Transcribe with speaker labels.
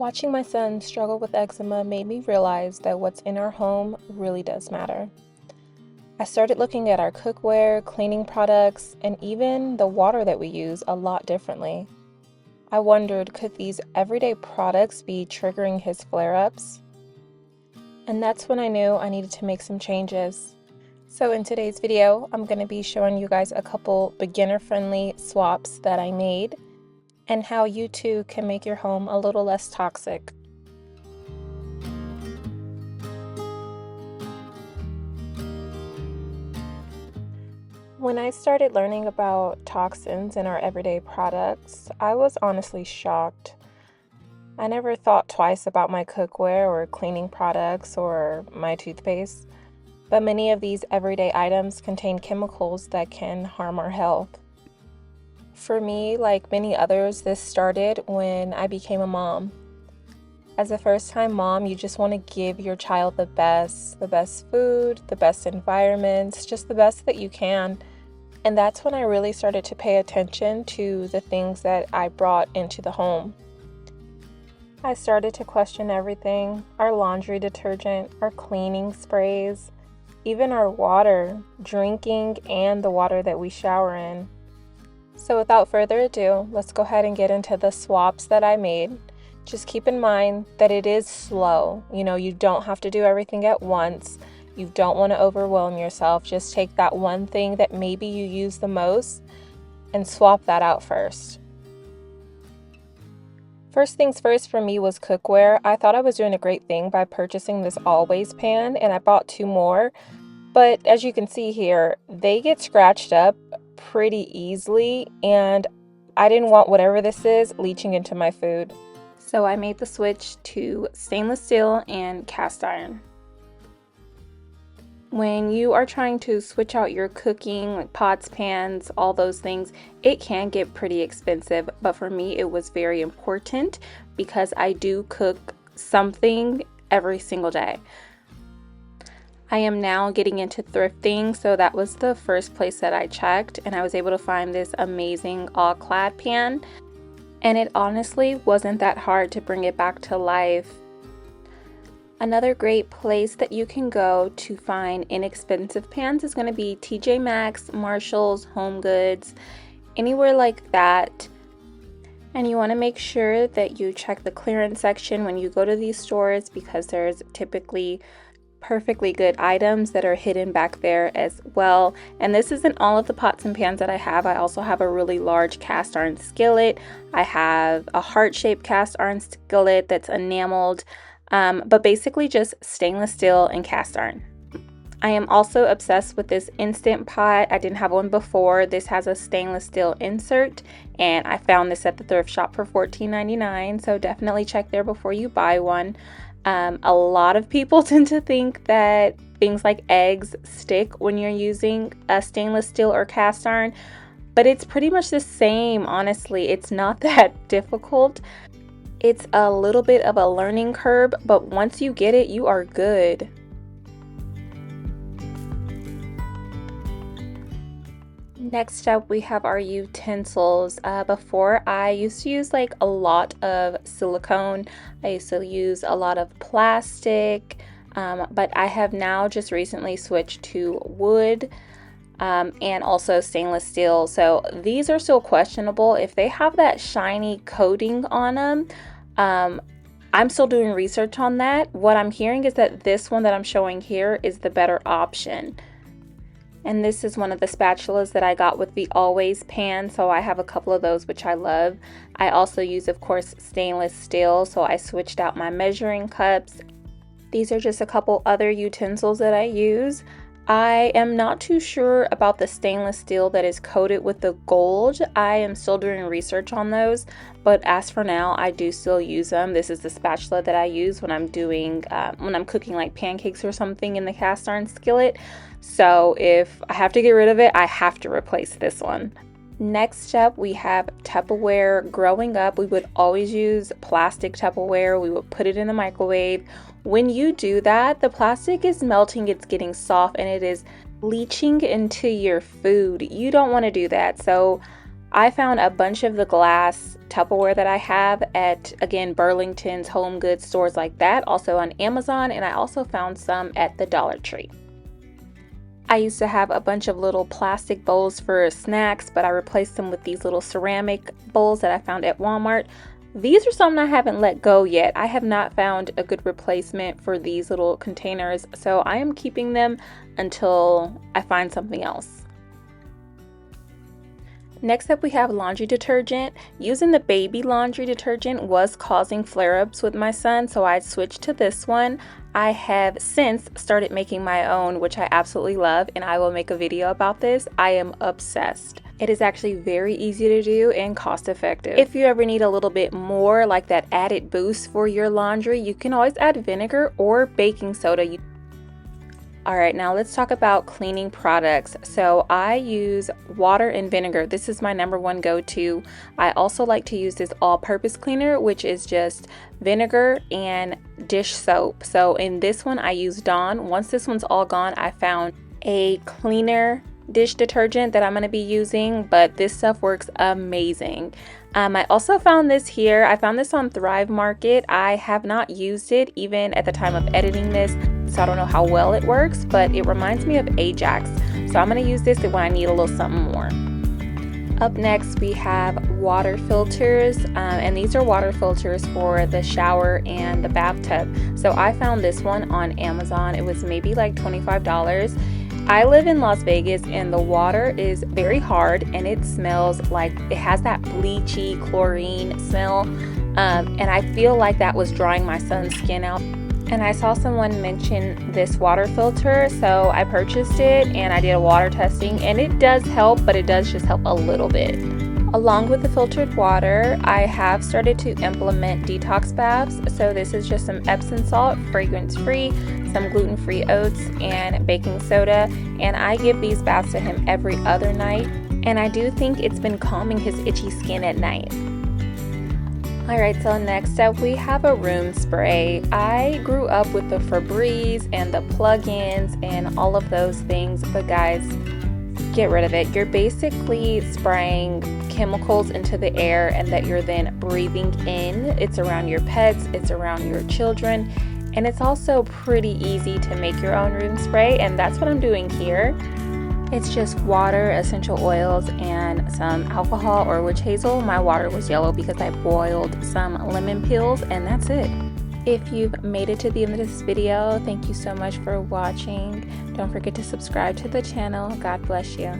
Speaker 1: Watching my son struggle with eczema made me realize that what's in our home really does matter. I started looking at our cookware, cleaning products, and even the water that we use a lot differently. I wondered, could these everyday products be triggering his flare-ups? And that's when I knew I needed to make some changes. So in today's video, I'm going to be showing you guys a couple beginner-friendly swaps that I made, and how you too can make your home a little less toxic. When I started learning about toxins in our everyday products, I was honestly shocked. I never thought twice about my cookware or cleaning products or my toothpaste, but many of these everyday items contain chemicals that can harm our health. For me, like many others, this started when I became a mom. As a first-time mom, you just want to give your child the best food, the best environments, just the best that you can. And that's when I really started to pay attention to the things that I brought into the home. I started to question everything: our laundry detergent, our cleaning sprays, even our water, drinking, and the water that we shower in. So without further ado, let's go ahead and get into the swaps that I made. Just keep in mind that it is slow. You don't have to do everything at once. You don't want to overwhelm yourself. Just take that one thing that maybe you use the most and swap that out first. First things first for me was cookware. I thought I was doing a great thing by purchasing this always pan, and I bought 2 more. But as you can see here, they get scratched up pretty easily, and I didn't want whatever this is leaching into my food. So I made the switch to stainless steel and cast iron. When you are trying to switch out your cooking, like pots, pans, all those things, it can get pretty expensive, but for me it was very important because I do cook something every single day. I am now getting into thrifting, so that was the first place that I checked, and I was able to find this amazing all-clad pan, and it honestly wasn't that hard to bring it back to life. Another great place that you can go to find inexpensive pans is going to be TJ Maxx, Marshalls, Home Goods, anywhere like that. And you want to make sure that you check the clearance section when you go to these stores, because there's typically perfectly good items that are hidden back there as well. And this isn't all of the pots and pans that I have. I also have a really large cast iron skillet. I have a heart-shaped cast iron skillet that's enameled, but basically just stainless steel and cast iron. I am also obsessed with this Instant Pot. I didn't have one before. This has a stainless steel insert, and I found this at the thrift shop for $14.99, so definitely check there before you buy one. A lot of people tend to think that things like eggs stick when you're using a stainless steel or cast iron, but it's pretty much the same, honestly. It's not that difficult. It's a little bit of a learning curve, but once you get it, you are good. Next up, we have our utensils. Before, I used to use like a lot of silicone. I used to use a lot of plastic, but I have now just recently switched to wood and also stainless steel. So these are still questionable. If they have that shiny coating on them, I'm still doing research on that. What I'm hearing is that this one that I'm showing here is the better option. And this is one of the spatulas that I got with the always pan, so I have a couple of those, which I love. I also use, of course, stainless steel, so I switched out my measuring cups. These are just a couple other utensils that I use. I am not too sure about the stainless steel that is coated with the gold. I am still doing research on those, but as for now, I do still use them. This is the spatula that I use when I'm cooking like pancakes or something in the cast iron skillet. So if I have to get rid of it, I have to replace this one. Next up, we have Tupperware. Growing up, we would always use plastic Tupperware. We would put it in the microwave. When you do that, the plastic is melting, it's getting soft, and it is leaching into your food. You don't want to do that. So I found a bunch of the glass Tupperware that I have at, again, Burlington's, Home Goods, stores like that, also on Amazon, and I also found some at the Dollar Tree. I used to have a bunch of little plastic bowls for snacks, but I replaced them with these little ceramic bowls that I found at Walmart. These are something I haven't let go yet. I have not found a good replacement for these little containers, so I am keeping them until I find something else. Next up, we have laundry detergent. Using the baby laundry detergent was causing flare-ups with my son, so I switched to this one. I have since started making my own, which I absolutely love, and I will make a video about this. I am obsessed. It is actually very easy to do and cost effective. If you ever need a little bit more, like that added boost for your laundry, you can always add vinegar or baking soda. Alright, now let's talk about cleaning products. So I use water and vinegar. This is my #1 go-to. I also like to use this all-purpose cleaner, which is just vinegar and dish soap. So in this one, I use Dawn. Once this one's all gone, I found a cleaner dish detergent that I'm going to be using, but this stuff works amazing. I also found this here. I found this on Thrive Market. I have not used it even at the time of editing this, so I don't know how well it works, but it reminds me of Ajax. So I'm going to use this when I need a little something more. Up next, we have water filters, and these are water filters for the shower and the bathtub. So I found this one on Amazon. It was maybe like $25. I live in Las Vegas and the water is very hard and it smells like it has that bleachy chlorine smell, and I feel like that was drying my son's skin out. And I saw someone mention this water filter, so I purchased it and I did a water testing, and it does help, but it does just help a little bit. Along with the filtered water, I have started to implement detox baths. So this is just some Epsom salt, fragrance-free, some gluten-free oats, and baking soda. And I give these baths to him every other night. And I do think it's been calming his itchy skin at night. Alright, so next up we have a room spray. I grew up with the Febreze and the plug-ins and all of those things, but guys, get rid of it. You're basically spraying chemicals into the air and that you're then breathing in. It's around your pets, it's around your children, and it's also pretty easy to make your own room spray, and that's what I'm doing here. It's just water, essential oils, and some alcohol or witch hazel. My water was yellow because I boiled some lemon peels, and that's it. If you've made it to the end of this video, thank you so much for watching. Don't forget to subscribe to the channel. God bless you.